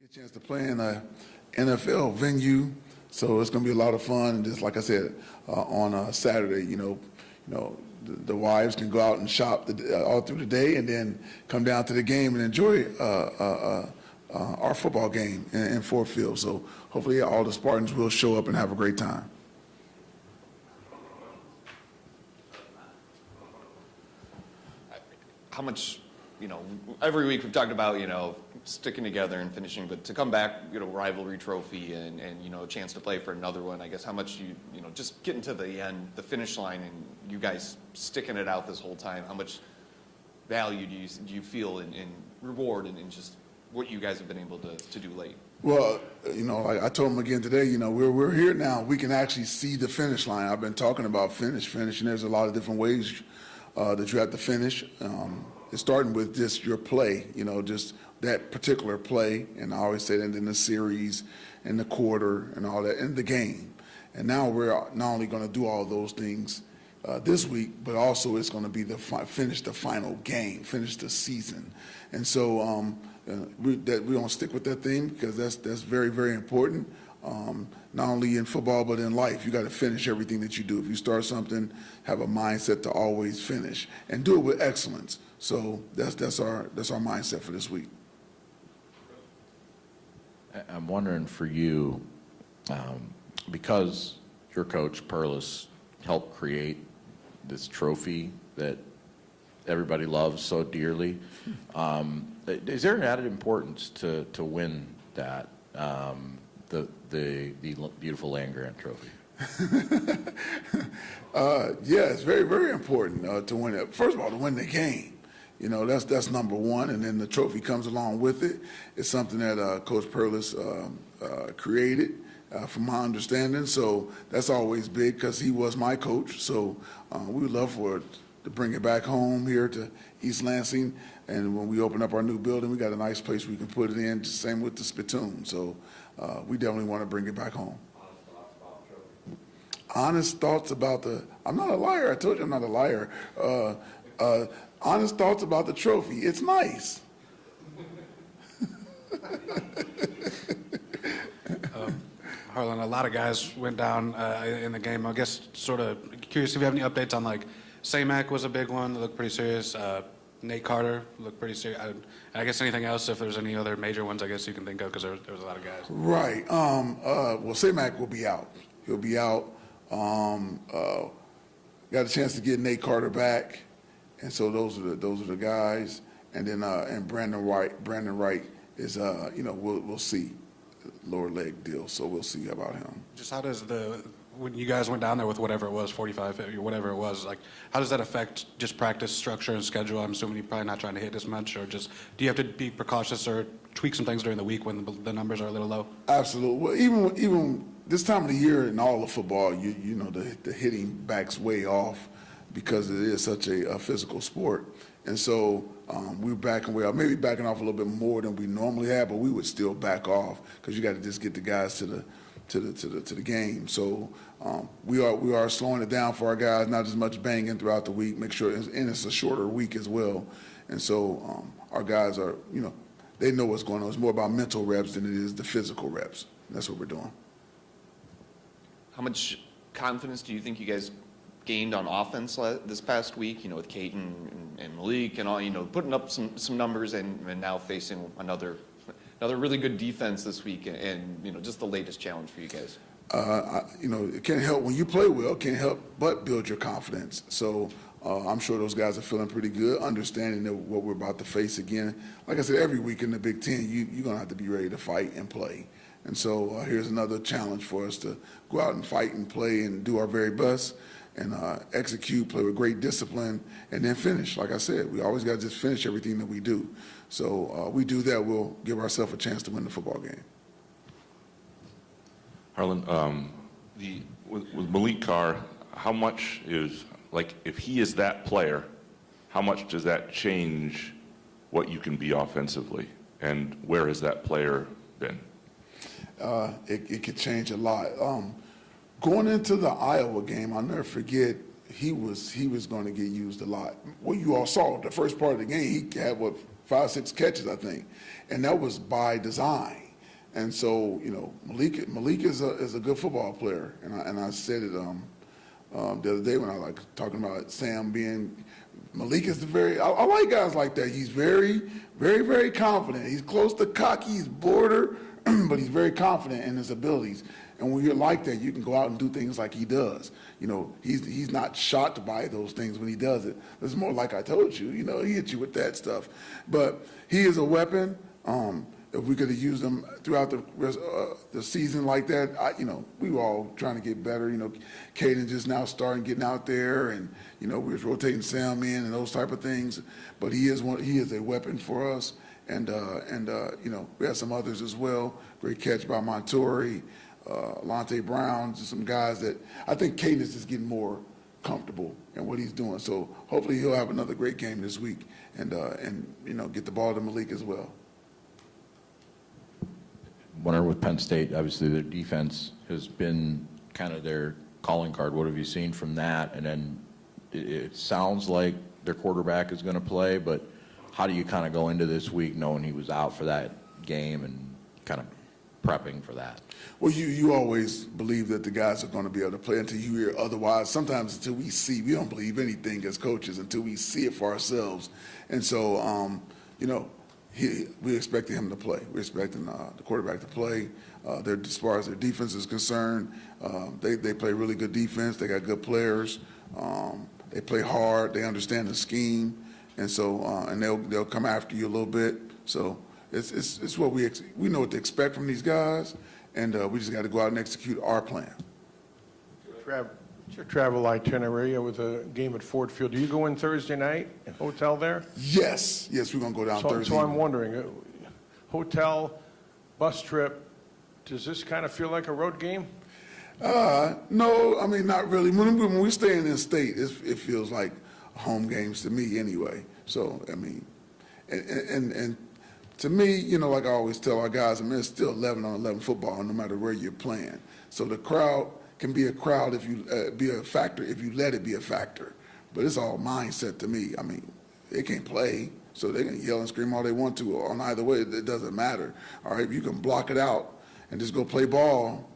A chance to play in a NFL venue, so it's going to be a lot of fun. And just like I said, on Saturday, the wives can go out and shop all through the day, and then come down to the game and enjoy our football game in Ford Field. So hopefully, all the Spartans will show up and have a great time. How much, every week we've talked about, sticking together and finishing, but to come back, rivalry trophy and a chance to play for another one, I guess how much just getting to the end, the finish line, and you guys sticking it out this whole time, how much value do you feel in reward and just what you guys have been able to do late? Well, like I told them again today, we're here now. We can actually see the finish line. I've been talking about finishing. There's a lot of different ways that you have to finish. It's starting with just your play, just that particular play, and I always say that in the series, in the quarter, and all that, in the game. And now we're not only going to do all those things this week, but also it's going to be finish the final game, finish the season. And so we're going to stick with that theme because that's very, very important. Not only in football but in life, you got to finish everything that you do. If you start something, have a mindset to always finish and do it with excellence. So that's our mindset for this week. I'm wondering for you, because your coach Perlis helped create this trophy that everybody loves so dearly, is there an added importance to win that? The beautiful land grant trophy. Yeah, it's very, very important to win it. First of all, to win the game, that's number one, and then the trophy comes along with it. It's something that Coach Perlis created, from my understanding. So that's always big because he was my coach. So we would love to bring it back home here to East Lansing. And when we open up our new building, we got a nice place we can put it in. Just same with the spittoon. So we definitely want to bring it back home. Honest thoughts about I'm not a liar. I told you I'm not a liar. Honest thoughts about the trophy. It's nice. Harlon, a lot of guys went down in the game. I guess sort of curious if you have any updates on, like, Samac was a big one that looked pretty serious. Nate Carter looked pretty serious. I guess anything else, if there's any other major ones, I guess you can think of, because there was a lot of guys. Right. Well, Samac will be out. He'll be out. Got a chance to get Nate Carter back, and so those are the guys. And then and Brandon Wright is we'll see, lower leg deal, so we'll see about him. Just how does when you guys went down there with whatever it was, 45, or whatever it was, like, how does that affect just practice structure and schedule? I'm assuming you're probably not trying to hit as much, or just do you have to be precautious or tweak some things during the week when the numbers are a little low? Absolutely. Well, even this time of the year in all of football, the hitting backs way off because it is such a physical sport. And so we were backing way off, maybe backing off a little bit more than we normally have, but we would still back off because you got to just get the guys to the game. So we are slowing it down for our guys, not as much banging throughout the week. Make sure, and it's a shorter week as well. And so our guys are, they know what's going on. It's more about mental reps than it is the physical reps. That's what we're doing. How much confidence do you think you guys gained on offense this past week, with Katin and Maliq and all, putting up some numbers and now facing another really good defense this week and just the latest challenge for you guys? It can't help when you play well, can't help but build your confidence. So I'm sure those guys are feeling pretty good, understanding that what we're about to face again. Like I said, every week in the Big Ten, you're going to have to be ready to fight and play. And so here's another challenge for us to go out and fight and play and do our very best and execute, play with great discipline, and then finish. Like I said, we always got to just finish everything that we do. So we do that, we'll give ourselves a chance to win the football game. Harlon, with Maliq Carr, how much is, like, if he is that player, how much does that change what you can be offensively? And where has that player been? It could change a lot. Going into the Iowa game, I'll never forget, he was going to get used a lot. Well, you all saw the first part of the game, he had, 5, 6 catches, I think. And that was by design. And so, Maliq is a good football player, and I said it the other day when I was talking about Sam being. Maliq is I like guys like that. He's very, very, very confident. He's close to cocky. He's border, but he's very confident in his abilities. And when you're like that, you can go out and do things like he does. He's not shocked by those things when he does it. It's more like I told you. He hits you with that stuff. But he is a weapon. If we could have used him throughout the season like that, we were all trying to get better. Katin just now starting getting out there, and we was rotating Sam in and those type of things. But he is a weapon for us, and we have some others as well. Great catch by Montori, Lonte Brown, just some guys that I think Katin is just getting more comfortable in what he's doing. So hopefully he'll have another great game this week, and get the ball to Maliq as well. Wonder with Penn State, obviously their defense has been kind of their calling card. What have you seen from that? And then it sounds like their quarterback is going to play, but how do you kind of go into this week knowing he was out for that game and kind of prepping for that? Well, you always believe that the guys are going to be able to play until you hear otherwise. Sometimes until we see, we don't believe anything as coaches until we see it for ourselves. And so, we expected him to play. We're expecting the quarterback to play. As far as their defense is concerned, they play really good defense. They got good players. They play hard. They understand the scheme, and so and they'll come after you a little bit. So it's what we know what to expect from these guys, and we just got to go out and execute our plan. What's your travel itinerary with a game at Ford Field? Do you go in Thursday night and hotel there? Yes, we're going to go down Thursday. So I'm wondering, hotel, bus trip, does this kind of feel like a road game? No, I mean, not really. When we stay in this state, it feels like home games to me anyway. So, I mean, and to me, like I always tell our guys, it's still 11 on 11 football no matter where you're playing. So the crowd can be a crowd if you be a factor if you let it be a factor. But it's all mindset to me. I mean, they can't play, so they can yell and scream all they want to on either way. It doesn't matter. All right, if you can block it out and just go play ball,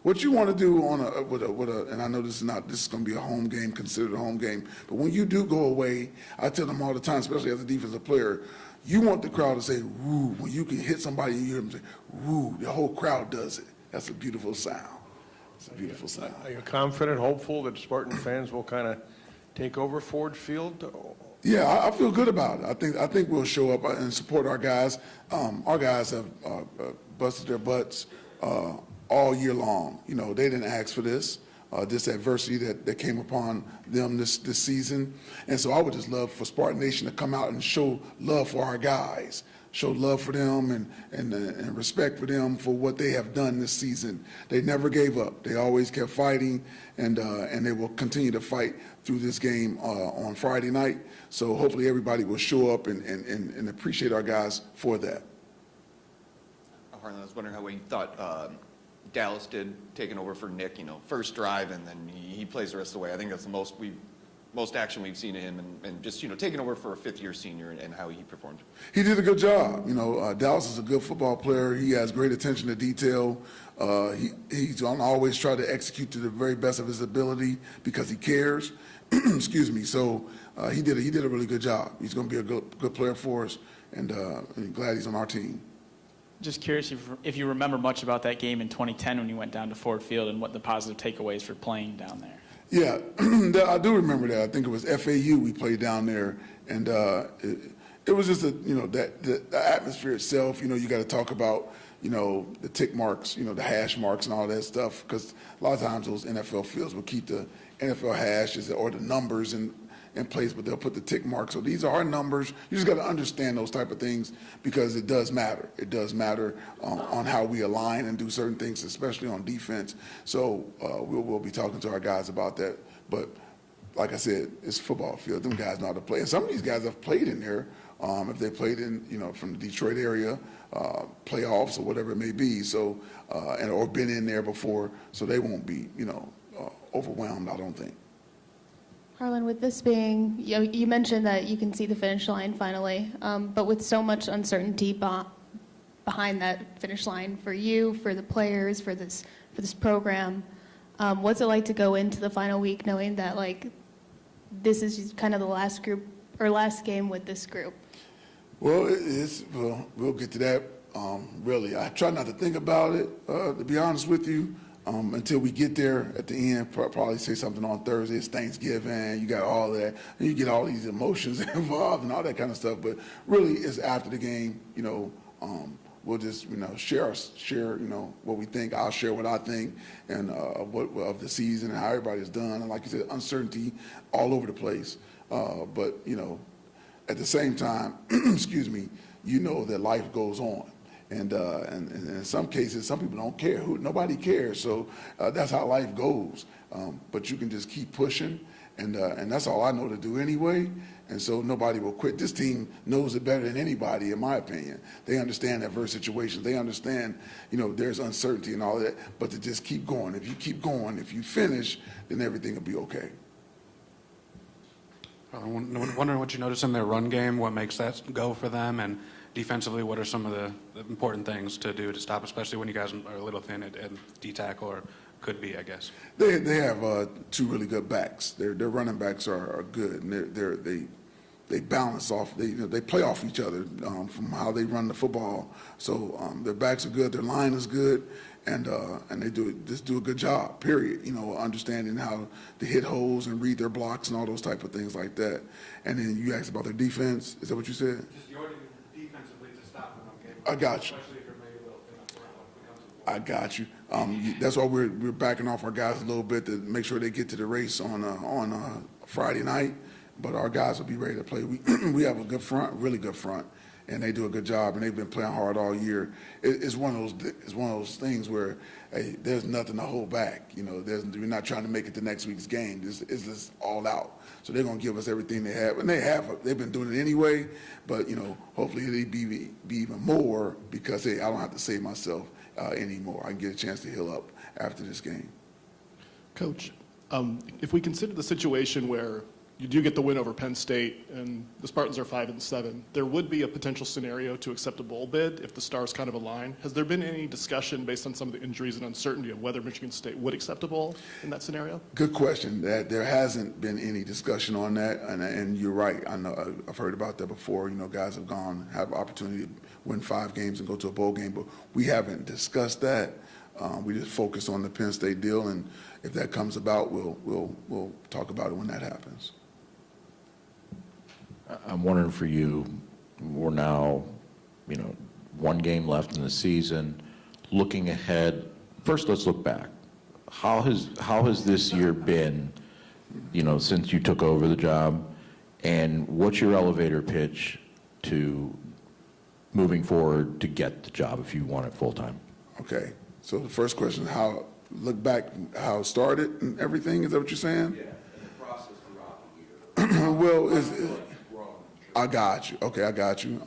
what you want to do and I know this is going to be a home game, considered a home game. But when you do go away, I tell them all the time, especially as a defensive player, you want the crowd to say "woo" when you can hit somebody. You hear them say "woo." The whole crowd does it. That's a beautiful sound. It's a beautiful sound. Are you confident, hopeful that Spartan fans will kind of take over Ford Field? Yeah, I feel good about it. I think we'll show up and support our guys. Our guys have busted their butts all year long. They didn't ask for this adversity that came upon them this season. And so I would just love for Spartan Nation to come out and show love for our guys. Show love for them and respect for them for what they have done this season. They never gave up. They always kept fighting, and they will continue to fight through this game on Friday night. So hopefully everybody will show up and appreciate our guys for that. Harlon, I was wondering how you thought Dallas did taking over for Nick. First drive, and then he plays the rest of the way. I think that's the most action we've seen of him, and just taking over for a fifth-year senior and how he performed. He did a good job. Dallas is a good football player. He has great attention to detail. He's going to always try to execute to the very best of his ability because he cares. Excuse me. So he did a really good job. He's going to be a good player for us, and I'm glad he's on our team. Just curious if you remember much about that game in 2010 when you went down to Ford Field and what the positive takeaways for playing down there. Yeah, I do remember that. I think it was FAU we played down there, and it was just the atmosphere itself. You got to talk about the tick marks, the hash marks and all that stuff, because a lot of times those NFL fields will keep the NFL hashes or the numbers in place, but they'll put the tick marks. So these are our numbers. You just got to understand those type of things because it does matter. It does matter on how we align and do certain things, especially on defense. So we'll be talking to our guys about that. But like I said, it's a football field. Them guys know how to play. And some of these guys have played in there. If they played in, from the Detroit area, playoffs or whatever it may be. So or been in there before, so they won't be, overwhelmed, I don't think. Harlon, with this being, you mentioned that you can see the finish line finally, but with so much uncertainty behind that finish line for you, for the players, for this program. What's it like to go into the final week knowing that like this is just kind of the last game with this group? Well, we'll get to that. Really, I try not to think about it, to be honest with you, until we get there at the end. Probably say something on Thursday. It's Thanksgiving. You got all that. And you get all these emotions involved and all that kind of stuff. But really, it's after the game. We'll just share what we think. I'll share what I think and what of the season and how everybody's done. And like you said, uncertainty all over the place. But at the same time, excuse me, that life goes on. And in some cases, some people don't care. Nobody cares. So that's how life goes. But you can just keep pushing, and that's all I know to do anyway. And so nobody will quit. This team knows it better than anybody, in my opinion. They understand adverse situations. They understand, there's uncertainty and all of that. But to just keep going. If you keep going, if you finish, then everything will be okay. I'm wondering what you notice in their run game, what makes that go for them, and defensively, what are some of the important things to do to stop, especially when you guys are a little thin at D-tackle, or could be, I guess? They have two really good backs. Their running backs are good, and they balance off. They play off each other from how they run the football. So their backs are good. Their line is good, and they do a good job. Period. Understanding how to hit holes and read their blocks and all those type of things like that. And then you asked about their defense. Is that what you said? Just your defensively to stop them. Okay. I got you. Especially if you're maybe a little thin up front. I got you. That's why we're backing off our guys a little bit to make sure they get to the race on Friday night. But our guys will be ready to play. We have a good front, really good front, and they do a good job. And they've been playing hard all year. It's one of those things where there's nothing to hold back. We're not trying to make it to next week's game. It's just all out. So they're gonna give us everything they have, and they've been doing it anyway. But hopefully it'll be even more because I don't have to save myself anymore. I can get a chance to heal up after this game. Coach, if we consider the situation where you do get the win over Penn State and the Spartans are 5-7, there would be a potential scenario to accept a bowl bid if the stars kind of align. Has there been any discussion based on some of the injuries and uncertainty of whether Michigan State would accept a bowl in that scenario? Good question. That there hasn't been any discussion on that, and you're right. I know I've heard about that before. Guys have opportunity to win 5 games and go to a bowl game, but we haven't discussed that. We just focus on the Penn State deal, and if that comes about, we'll talk about it when that happens. I'm wondering for you, we're now, 1 game left in the season. Looking ahead, first let's look back. How has this year been, since you took over the job, and what's your elevator pitch to moving forward to get the job if you want it full time? Okay. So the first question is look back how it started and everything. Is that what you're saying? Yeah, and the process throughout the year. Well, I got you. Okay, I got you.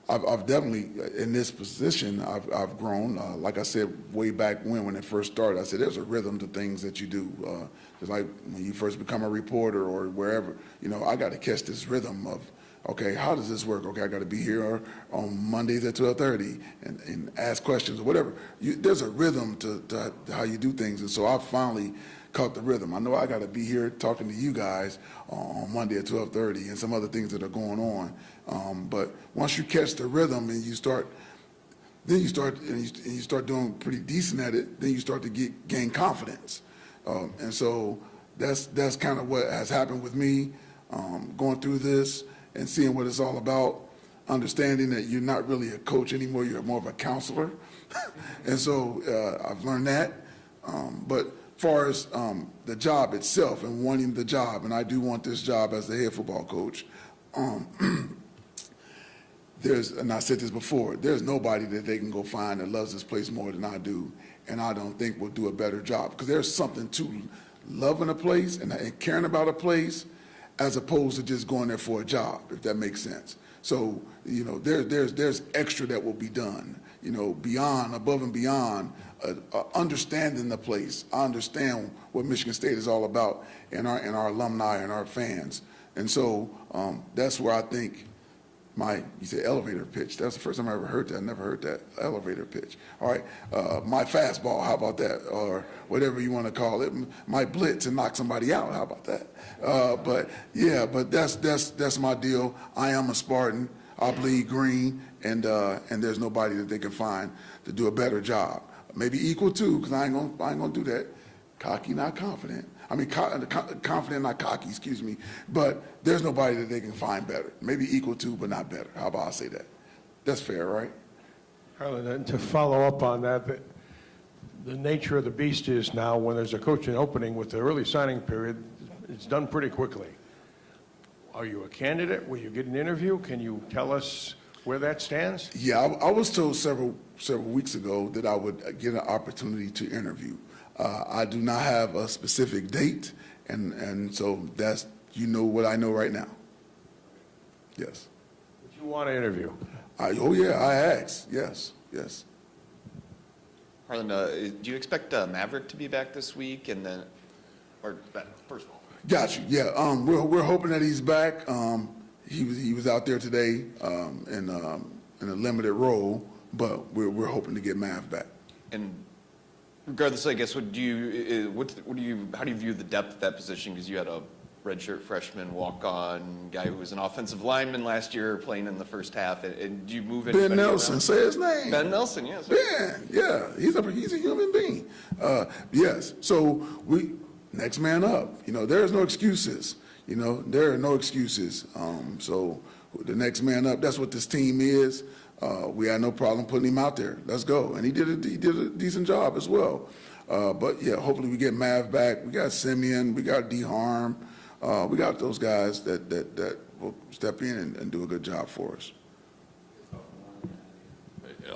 I've definitely, in this position, I've grown. Like I said, way back when it first started, I said there's a rhythm to things that you do. Just like when you first become a reporter or wherever, I got to catch this rhythm of, okay, how does this work? Okay, I got to be here on Mondays at 12:30 and ask questions or whatever. There's a rhythm to how you do things, and so I finally caught the rhythm. I know I got to be here talking to you guys on Monday at 12:30 and some other things that are going on. But once you catch the rhythm and you start doing pretty decent at it, then you start to gain confidence. And so that's kind of what has happened with me going through this and seeing what it's all about, understanding that you're not really a coach anymore, you're more of a counselor. And so I've learned that. But as far as the job itself and wanting the job, and I do want this job as the head football coach, and I said this before, there's nobody that they can go find that loves this place more than I do, and I don't think will do a better job, because there's something to loving a place and caring about a place as opposed to just going there for a job, if that makes sense. So, there's extra that will be done, above and beyond understanding the place. I understand what Michigan State is all about and our alumni and our fans. And so that's where I think you said elevator pitch. That's the first time I ever heard that. I never heard that, elevator pitch. All right, my fastball, how about that? Or whatever you want to call it. My blitz and knock somebody out, how about that? But that's my deal. I am a Spartan. I bleed green, and there's nobody that they can find to do a better job. Maybe equal to, because I ain't gonna do that. Cocky, not confident. I mean, confident, not cocky, excuse me. But there's nobody that they can find better. Maybe equal to, but not better. How about I say that? That's fair, right? Harlan, and to follow up on that, the nature of the beast is now when there's a coaching opening with the early signing period, it's done pretty quickly. Are you a candidate? Will you get an interview? Can you tell us where that stands? Yeah, I was told several weeks ago that I would get an opportunity to interview. I do not have a specific date, and so that's, you know what I know right now. Yes. Would you want to interview? Oh yeah, I asked. Yes. Harlan, do you expect Maverick to be back this week, and then, or first of all? Got you. Yeah. We're hoping that he's back. He was out there today in a limited role, but we're hoping to get Mav back. And regardless, I guess, how do you view the depth of that position? Because you had a redshirt freshman walk-on guy who was an offensive lineman last year playing in the first half, and do you move anybody Ben Nelson, around? say his name. Ben Nelson, yes. Ben, yeah, he's a human being. Yes. So next man up. You know, there's no excuses. You know, there are no excuses. So the next man up, that's what this team is. We had no problem putting him out there. Let's go. And he did a decent job as well. But yeah, hopefully we get Mav back. We got Simeon, we got D-Harm. We got those guys that will step in and do a good job for us.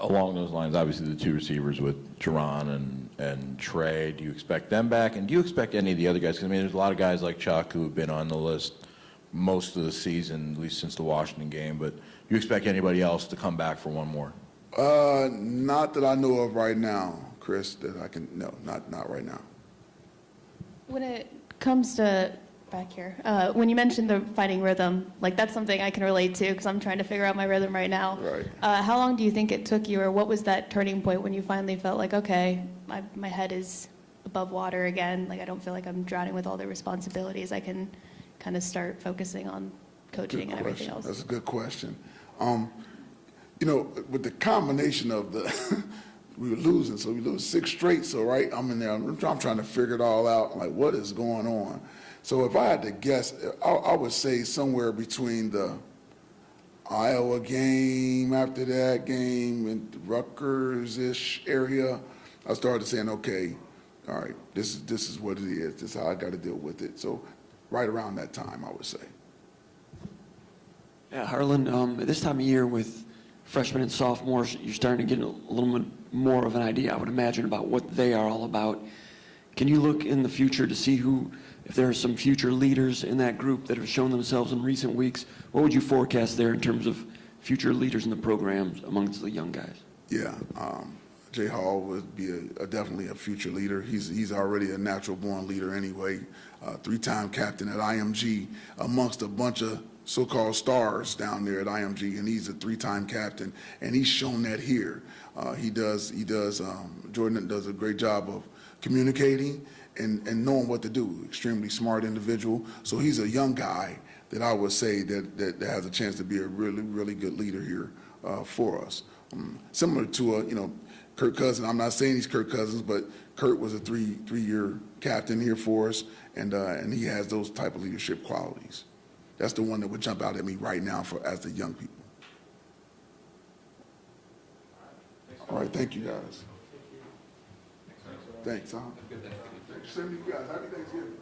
Along those lines, obviously the two receivers with Jerron and Trey, do you expect them back? And do you expect any of the other guys? Because, I mean, there's a lot of guys like Chuck who have been on the list most of the season, at least since the Washington game. But do you expect anybody else to come back for one more? Not that I know of right now, Chris, that I can, no, not right now. When it comes to back here, when you mentioned the finding rhythm, like that's something I can relate to because I'm trying to figure out my rhythm right now. Right. How long do you think it took you, or what was that turning point when you finally felt like, okay, my head is above water again, like I don't feel like I'm drowning with all the responsibilities, I can kind of start focusing on coaching and everything else? That's a good question. You know, with the combination of the we were losing, so we lose 6 straight. So right, I'm in there, I'm trying to figure it all out, like what is going on. So if I had to guess, I would say somewhere between the Iowa game, after that game, and Rutgers-ish area, I started saying, okay, all right, this is what it is. This is how I got to deal with it. So right around that time, I would say. Yeah, Harlan, at this time of year with freshmen and sophomores, you're starting to get a little bit more of an idea, I would imagine, about what they are all about. Can you look in the future to see if there are some future leaders in that group that have shown themselves in recent weeks? What would you forecast there in terms of future leaders in the programs amongst the young guys? Yeah, Jay Hall would be definitely a future leader. He's already a natural-born leader anyway. 3-time captain at IMG amongst a bunch of so-called stars down there at IMG, and he's a 3-time captain, and he's shown that here. Jordan does a great job of communicating and knowing what to do. Extremely smart individual. So he's a young guy that I would say that has a chance to be a really, really good leader here for us. Similar to Kirk Cousins. I'm not saying he's Kirk Cousins, but Kurt was a three-year captain here for us, and he has those type of leadership qualities. That's the one that would jump out at me right now as the young people. All right, thank you guys. Thanks, huh? Thanks. Same to you guys. Happy Thanksgiving.